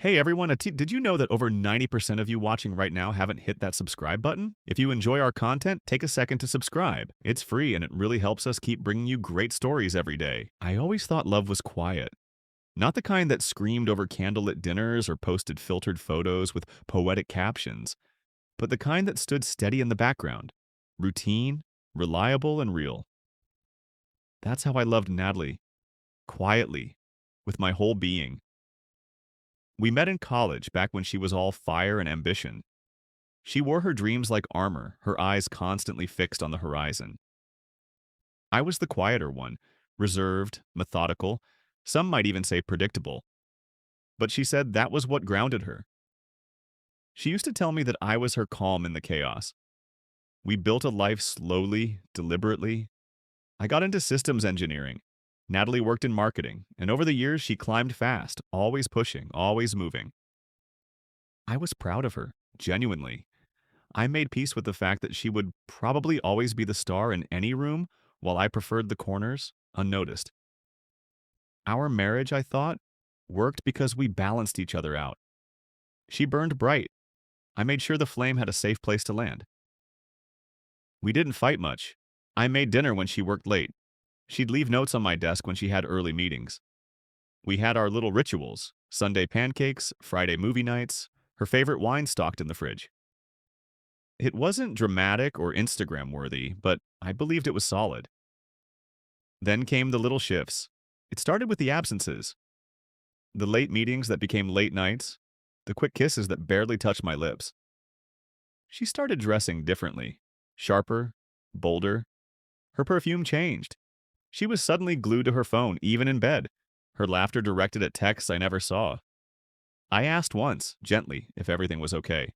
Hey everyone, did you know that over 90% of you watching right now haven't hit that subscribe button? If you enjoy our content, take a second to subscribe. It's free and it really helps us keep bringing you great stories every day. I always thought love was quiet. Not the kind that screamed over candlelit dinners or posted filtered photos with poetic captions, but the kind that stood steady in the background. Routine, reliable, and real. That's how I loved Natalie. Quietly. With my whole being. We met in college back when she was all fire and ambition. She wore her dreams like armor, her eyes constantly fixed on the horizon. I was the quieter one, reserved, methodical, some might even say predictable. But she said that was what grounded her. She used to tell me that I was her calm in the chaos. We built a life slowly, deliberately. I got into systems engineering. Natalie worked in marketing, and over the years she climbed fast, always pushing, always moving. I was proud of her, genuinely. I made peace with the fact that she would probably always be the star in any room, while I preferred the corners, unnoticed. Our marriage, I thought, worked because we balanced each other out. She burned bright. I made sure the flame had a safe place to land. We didn't fight much. I made dinner when she worked late. She'd leave notes on my desk when she had early meetings. We had our little rituals: Sunday pancakes, Friday movie nights, her favorite wine stocked in the fridge. It wasn't dramatic or Instagram worthy, but I believed it was solid. Then came the little shifts. It started with the absences, the late meetings that became late nights, the quick kisses that barely touched my lips. She started dressing differently, sharper, bolder. Her perfume changed. She was suddenly glued to her phone, even in bed, her laughter directed at texts I never saw. I asked once, gently, if everything was okay.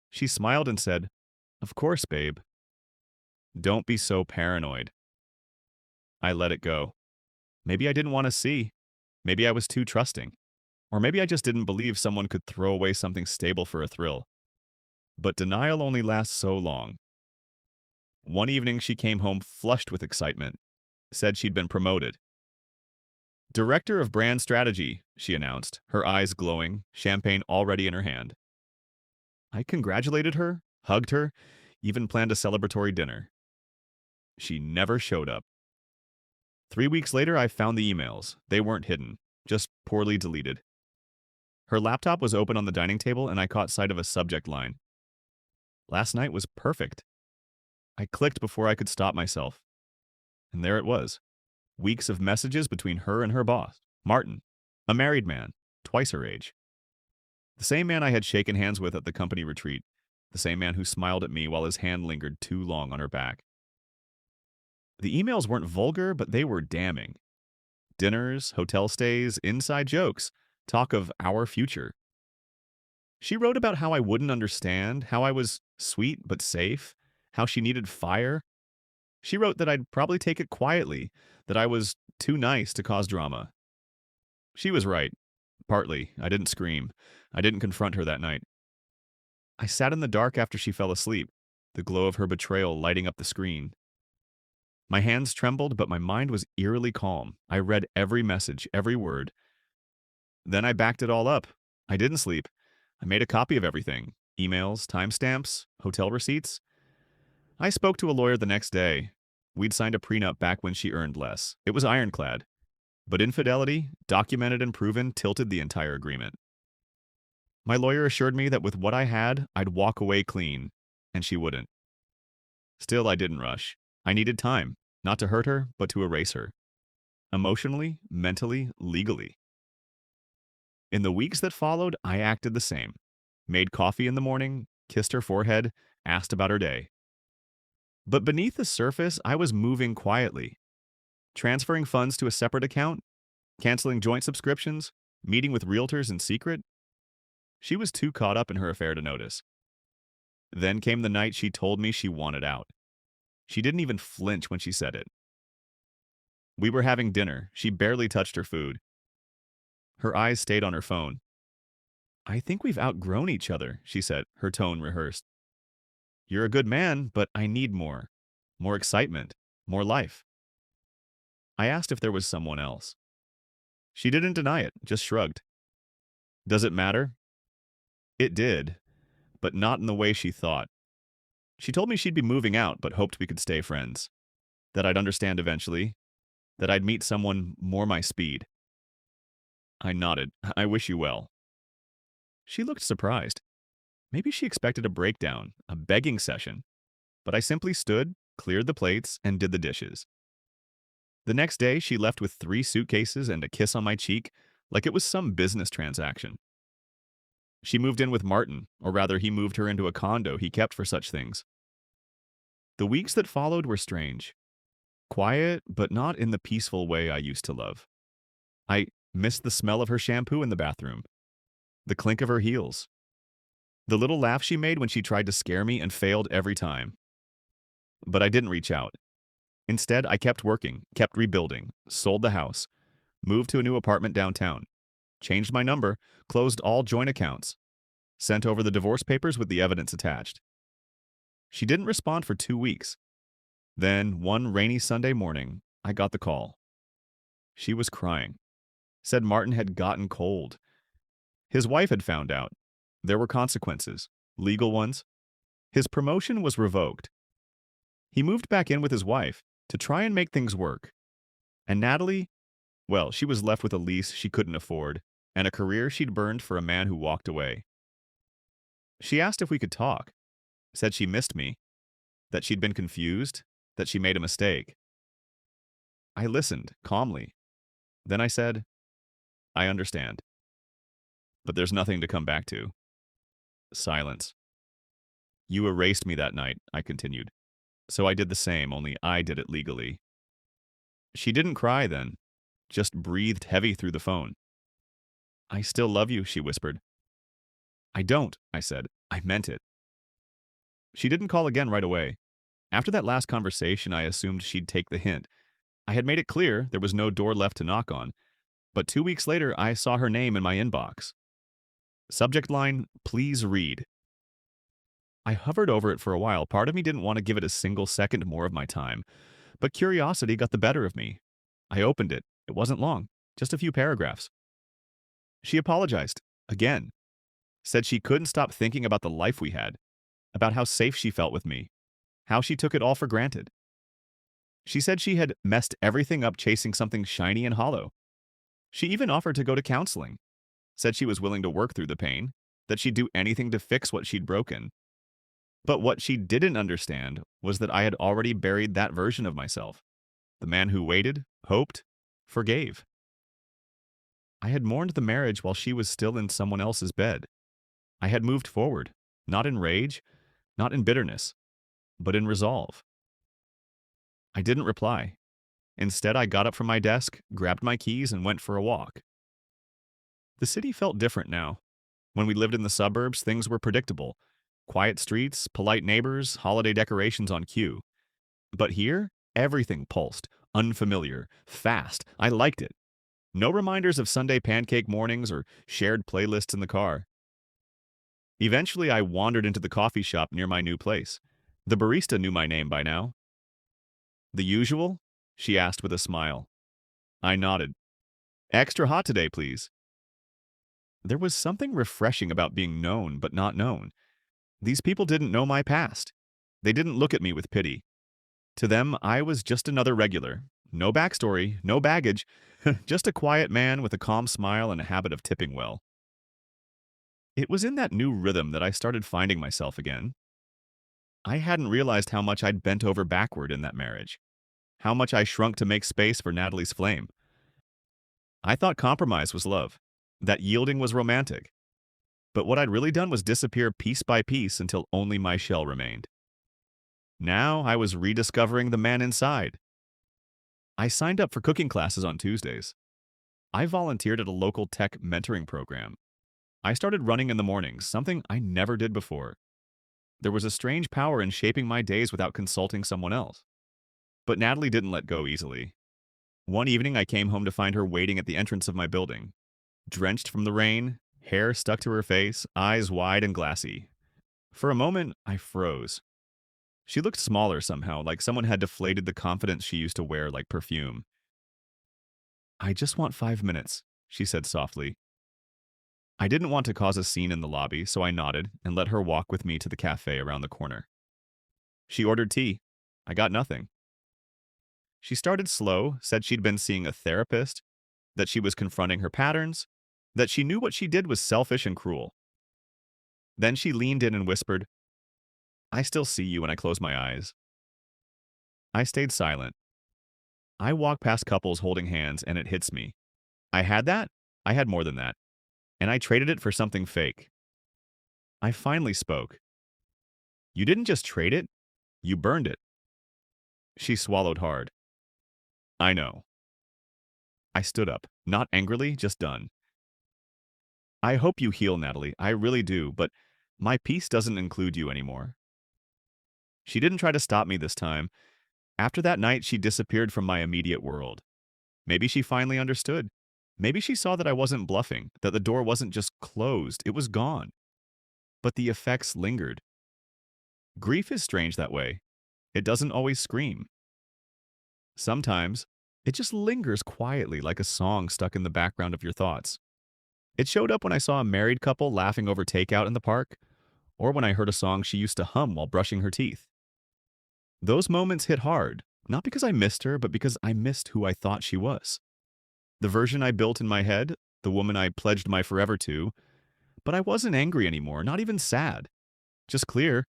She smiled and said, "Of course, babe. Don't be so paranoid." I let it go. Maybe I didn't want to see. Maybe I was too trusting. Or maybe I just didn't believe someone could throw away something stable for a thrill. But denial only lasts so long. One evening, she came home flushed with excitement, said she'd been promoted. Director of Brand Strategy, she announced, her eyes glowing, champagne already in her hand. I congratulated her, hugged her, even planned a celebratory dinner. She never showed up. 3 weeks later, I found the emails. They weren't hidden, just poorly deleted. Her laptop was open on the dining table, and I caught sight of a subject line. Last night was perfect. I clicked before I could stop myself. And there it was. Weeks of messages between her and her boss, Martin, a married man, twice her age. The same man I had shaken hands with at the company retreat. The same man who smiled at me while his hand lingered too long on her back. The emails weren't vulgar, but they were damning. Dinners, hotel stays, inside jokes, talk of our future. She wrote about how I wouldn't understand, how I was sweet but safe, how she needed fire. She wrote that I'd probably take it quietly, that I was too nice to cause drama. She was right. Partly. I didn't scream. I didn't confront her that night. I sat in the dark after she fell asleep, the glow of her betrayal lighting up the screen. My hands trembled, but my mind was eerily calm. I read every message, every word. Then I backed it all up. I didn't sleep. I made a copy of everything: emails, timestamps, hotel receipts. I spoke to a lawyer the next day. We'd signed a prenup back when she earned less. It was ironclad. But infidelity, documented and proven, tilted the entire agreement. My lawyer assured me that with what I had, I'd walk away clean, and she wouldn't. Still, I didn't rush. I needed time, not to hurt her, but to erase her. Emotionally, mentally, legally. In the weeks that followed, I acted the same. Made coffee in the morning, kissed her forehead, asked about her day. But beneath the surface, I was moving quietly. Transferring funds to a separate account, canceling joint subscriptions, meeting with realtors in secret. She was too caught up in her affair to notice. Then came the night she told me she wanted out. She didn't even flinch when she said it. We were having dinner. She barely touched her food. Her eyes stayed on her phone. "I think we've outgrown each other," she said, her tone rehearsed. "You're a good man, but I need more. More excitement. More life." I asked if there was someone else. She didn't deny it, just shrugged. Does it matter? It did, but not in the way she thought. She told me she'd be moving out, but hoped we could stay friends. That I'd understand eventually. That I'd meet someone more my speed. I nodded. I wish you well. She looked surprised. Maybe she expected a breakdown, a begging session. But I simply stood, cleared the plates, and did the dishes. The next day, she left with 3 suitcases and a kiss on my cheek, like it was some business transaction. She moved in with Martin, or rather, he moved her into a condo he kept for such things. The weeks that followed were strange. Quiet, but not in the peaceful way I used to love. I missed the smell of her shampoo in the bathroom, the clink of her heels, the little laugh she made when she tried to scare me and failed every time. But I didn't reach out. Instead, I kept working, kept rebuilding, sold the house, moved to a new apartment downtown, changed my number, closed all joint accounts, sent over the divorce papers with the evidence attached. She didn't respond for 2 weeks. Then, one rainy Sunday morning, I got the call. She was crying. Said Martin had gotten cold. His wife had found out. There were consequences, legal ones. His promotion was revoked. He moved back in with his wife to try and make things work. And Natalie, well, she was left with a lease she couldn't afford and a career she'd burned for a man who walked away. She asked if we could talk, said she missed me, that she'd been confused, that she made a mistake. I listened calmly. Then I said, I understand. But there's nothing to come back to. Silence. You erased me that night, I continued. So I did the same, only I did it legally. She didn't cry then, just breathed heavy through the phone. I still love you, she whispered. I don't, I said. I meant it. She didn't call again right away. After that last conversation, I assumed she'd take the hint. I had made it clear there was no door left to knock on. But 2 weeks later, I saw her name in my inbox. Subject line, please read. I hovered over it for a while. Part of me didn't want to give it a single second more of my time. But curiosity got the better of me. I opened it. It wasn't long, just a few paragraphs. She apologized, again. Said she couldn't stop thinking about the life we had, about how safe she felt with me, how she took it all for granted. She said she had messed everything up chasing something shiny and hollow. She even offered to go to counseling, said she was willing to work through the pain, that she'd do anything to fix what she'd broken. But what she didn't understand was that I had already buried that version of myself, the man who waited, hoped, forgave. I had mourned the marriage while she was still in someone else's bed. I had moved forward, not in rage, not in bitterness, but in resolve. I didn't reply. Instead, I got up from my desk, grabbed my keys, and went for a walk. The city felt different now. When we lived in the suburbs, things were predictable. Quiet streets, polite neighbors, holiday decorations on cue. But here, everything pulsed, unfamiliar, fast. I liked it. No reminders of Sunday pancake mornings or shared playlists in the car. Eventually, I wandered into the coffee shop near my new place. The barista knew my name by now. The usual? She asked with a smile. I nodded. Extra hot today, please. There was something refreshing about being known but not known. These people didn't know my past. They didn't look at me with pity. To them, I was just another regular. No backstory, no baggage, just a quiet man with a calm smile and a habit of tipping well. It was in that new rhythm that I started finding myself again. I hadn't realized how much I'd bent over backward in that marriage, how much I shrunk to make space for Natalie's flame. I thought compromise was love, that yielding was romantic. But what I'd really done was disappear piece by piece until only my shell remained. Now I was rediscovering the man inside. I signed up for cooking classes on Tuesdays. I volunteered at a local tech mentoring program. I started running in the mornings, something I never did before. There was a strange power in shaping my days without consulting someone else. But Natalie didn't let go easily. One evening, I came home to find her waiting at the entrance of my building. Drenched from the rain, hair stuck to her face, eyes wide and glassy. For a moment, I froze. She looked smaller somehow, like someone had deflated the confidence she used to wear like perfume. I just want 5 minutes, she said softly. I didn't want to cause a scene in the lobby, so I nodded and let her walk with me to the cafe around the corner. She ordered tea. I got nothing. She started slow, said she'd been seeing a therapist, that she was confronting her patterns, that she knew what she did was selfish and cruel. Then she leaned in and whispered, I still see you when I close my eyes. I stayed silent. I walk past couples holding hands and it hits me. I had that. I had more than that. And I traded it for something fake. I finally spoke. You didn't just trade it, you burned it. She swallowed hard. I know. I stood up, not angrily, just done. I hope you heal, Natalie. I really do, but my peace doesn't include you anymore. She didn't try to stop me this time. After that night, she disappeared from my immediate world. Maybe she finally understood. Maybe she saw that I wasn't bluffing, that the door wasn't just closed, it was gone. But the effects lingered. Grief is strange that way. It doesn't always scream. Sometimes, it just lingers quietly like a song stuck in the background of your thoughts. It showed up when I saw a married couple laughing over takeout in the park, or when I heard a song she used to hum while brushing her teeth. Those moments hit hard, not because I missed her, but because I missed who I thought she was. The version I built in my head, the woman I pledged my forever to, but I wasn't angry anymore, not even sad. Just clear.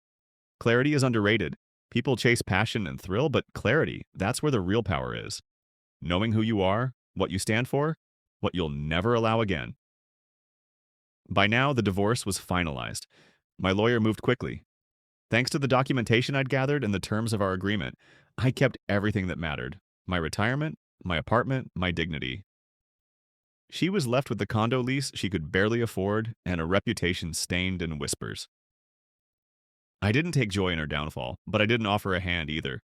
Clarity is underrated. People chase passion and thrill, but clarity, that's where the real power is. Knowing who you are, what you stand for, what you'll never allow again. By now, the divorce was finalized. My lawyer moved quickly. Thanks to the documentation I'd gathered and the terms of our agreement, I kept everything that mattered. My retirement, my apartment, my dignity. She was left with the condo lease she could barely afford and a reputation stained in whispers. I didn't take joy in her downfall, but I didn't offer a hand either.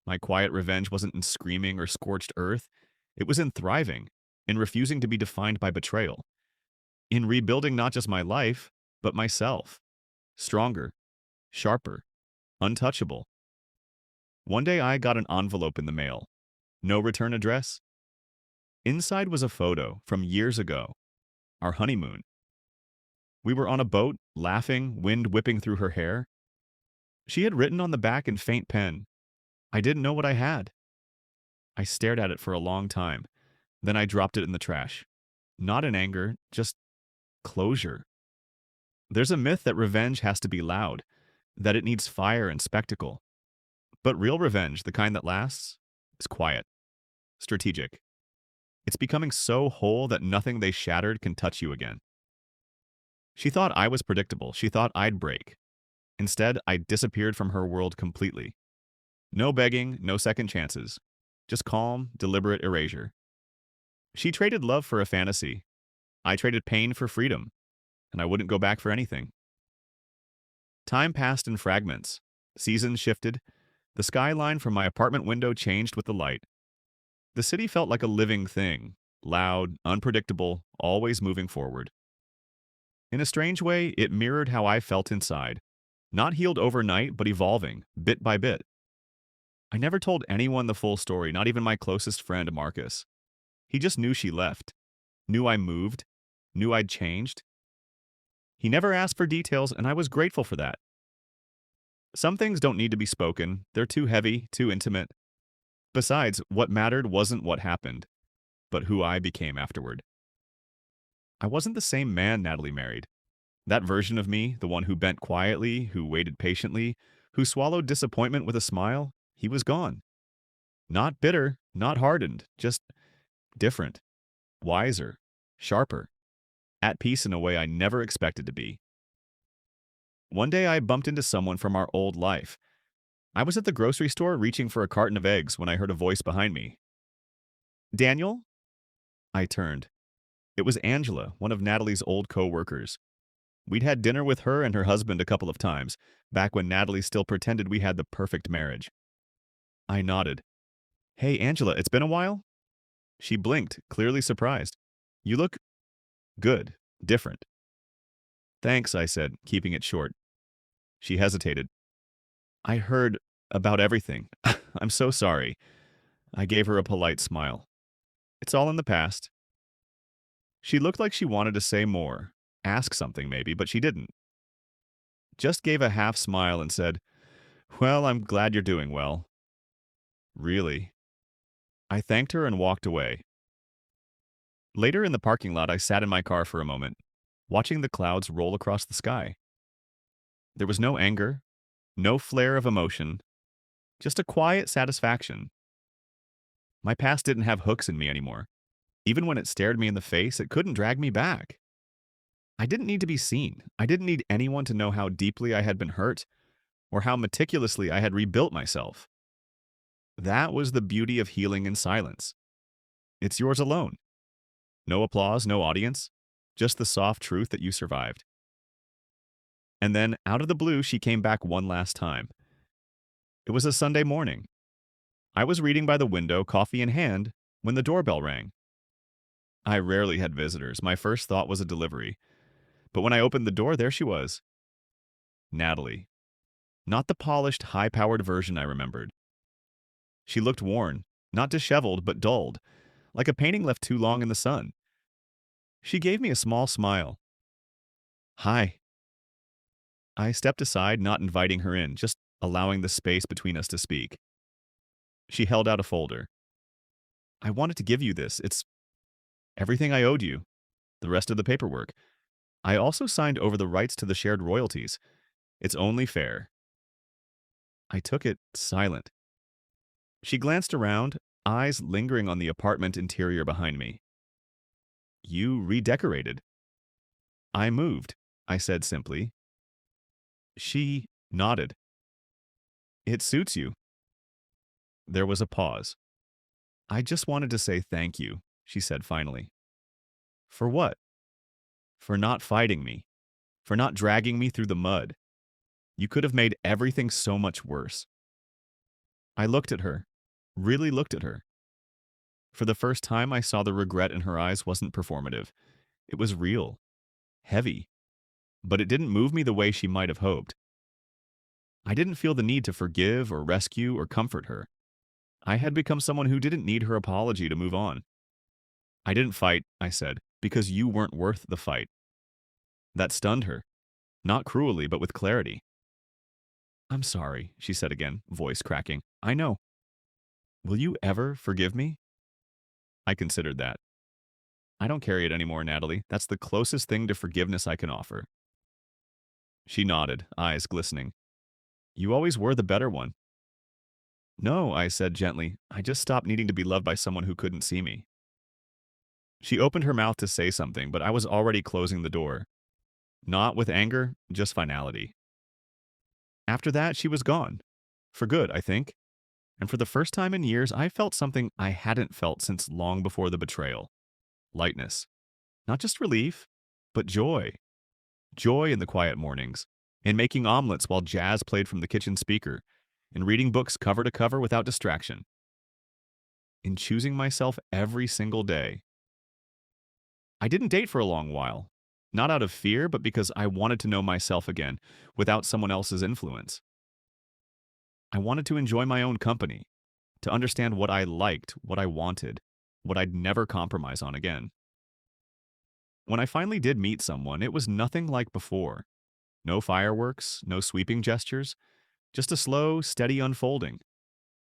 My quiet revenge wasn't in screaming or scorched earth. It was in thriving, in refusing to be defined by betrayal, in rebuilding not just my life, but myself. Stronger, sharper, untouchable. One day I got an envelope in the mail. No return address. Inside was a photo from years ago, our honeymoon. We were on a boat, laughing, wind whipping through her hair. She had written on the back in faint pen, I didn't know what I had. I stared at it for a long time. Then I dropped it in the trash. Not in anger, just closure. There's a myth that revenge has to be loud, that it needs fire and spectacle. But real revenge, the kind that lasts, is quiet, strategic. It's becoming so whole that nothing they shattered can touch you again. She thought I was predictable. She thought I'd break. Instead, I disappeared from her world completely. No begging, no second chances. Just calm, deliberate erasure. She traded love for a fantasy. I traded pain for freedom, and I wouldn't go back for anything. Time passed in fragments. Seasons shifted. The skyline from my apartment window changed with the light. The city felt like a living thing, loud, unpredictable, always moving forward. In a strange way, it mirrored how I felt inside. Not healed overnight, but evolving, bit by bit. I never told anyone the full story, not even my closest friend, Marcus. He just knew she left, knew I moved, knew I'd changed. He never asked for details, and I was grateful for that. Some things don't need to be spoken. They're too heavy, too intimate. Besides, what mattered wasn't what happened, but who I became afterward. I wasn't the same man Natalie married. That version of me, the one who bent quietly, who waited patiently, who swallowed disappointment with a smile, he was gone. Not bitter, not hardened, just different, wiser, sharper, at peace in a way I never expected to be. One day I bumped into someone from our old life. I was at the grocery store reaching for a carton of eggs when I heard a voice behind me. Daniel? I turned. It was Angela, one of Natalie's old co-workers. We'd had dinner with her and her husband a couple of times, back when Natalie still pretended we had the perfect marriage. I nodded. Hey, Angela, it's been a while? She blinked, clearly surprised. You look good, different. Thanks, I said, keeping it short. She hesitated. I heard about everything. I'm so sorry. I gave her a polite smile. It's all in the past. She looked like she wanted to say more, ask something maybe, but she didn't. Just gave a half smile and said, "Well, I'm glad you're doing well." Really? I thanked her and walked away. Later in the parking lot, I sat in my car for a moment, watching the clouds roll across the sky. There was no anger, no flare of emotion, just a quiet satisfaction. My past didn't have hooks in me anymore. Even when it stared me in the face, it couldn't drag me back. I didn't need to be seen. I didn't need anyone to know how deeply I had been hurt or how meticulously I had rebuilt myself. That was the beauty of healing in silence. It's yours alone. No applause, no audience, just the soft truth that you survived. And then, out of the blue, she came back one last time. It was a Sunday morning. I was reading by the window, coffee in hand, when the doorbell rang. I rarely had visitors. My first thought was a delivery. But when I opened the door, there she was. Natalie. Not the polished, high-powered version I remembered. She looked worn, not disheveled, but dulled, like a painting left too long in the sun. She gave me a small smile. "Hi." I stepped aside, not inviting her in, just allowing the space between us to speak. She held out a folder. "I wanted to give you this. It's everything I owed you, the rest of the paperwork. I also signed over the rights to the shared royalties. It's only fair." I took it, silent. She glanced around, eyes lingering on the apartment interior behind me. "You redecorated." "I moved," I said simply. She nodded. "It suits you." There was a pause. "I just wanted to say thank you," she said finally. "For what?" "For not fighting me. For not dragging me through the mud. You could have made everything so much worse." I looked at her, really looked at her. For the first time, I saw the regret in her eyes wasn't performative. It was real, heavy, but it didn't move me the way she might have hoped. I didn't feel the need to forgive or rescue or comfort her. I had become someone who didn't need her apology to move on. "I didn't fight," I said, "because you weren't worth the fight." That stunned her, not cruelly, but with clarity. "I'm sorry," she said again, voice cracking. "I know. Will you ever forgive me?" I considered that. "I don't carry it anymore, Natalie. That's the closest thing to forgiveness I can offer." She nodded, eyes glistening. "You always were the better one." "No," I said gently. "I just stopped needing to be loved by someone who couldn't see me." She opened her mouth to say something, but I was already closing the door. Not with anger, just finality. After that, she was gone. For good, I think. And for the first time in years, I felt something I hadn't felt since long before the betrayal. Lightness. Not just relief, but joy. Joy in the quiet mornings, in making omelets while jazz played from the kitchen speaker, in reading books cover to cover without distraction, in choosing myself every single day. I didn't date for a long while, not out of fear, but because I wanted to know myself again, without someone else's influence. I wanted to enjoy my own company, to understand what I liked, what I wanted, what I'd never compromise on again. When I finally did meet someone, it was nothing like before. No fireworks, no sweeping gestures, just a slow, steady unfolding.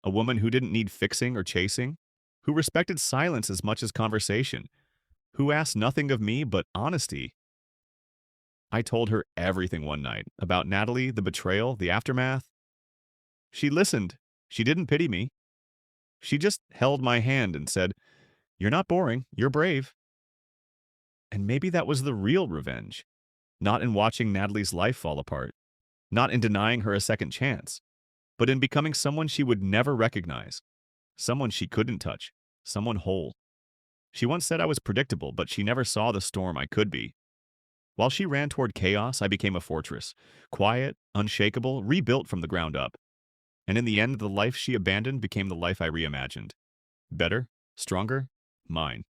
A woman who didn't need fixing or chasing, who respected silence as much as conversation, who asked nothing of me but honesty. I told her everything one night about Natalie, the betrayal, the aftermath. She listened. She didn't pity me. She just held my hand and said, "You're not boring. You're brave." And maybe that was the real revenge. Not in watching Natalie's life fall apart, not in denying her a second chance, but in becoming someone she would never recognize, someone she couldn't touch, someone whole. She once said I was predictable, but she never saw the storm I could be. While she ran toward chaos, I became a fortress, quiet, unshakable, rebuilt from the ground up. And in the end, the life she abandoned became the life I reimagined. Better, stronger, mine.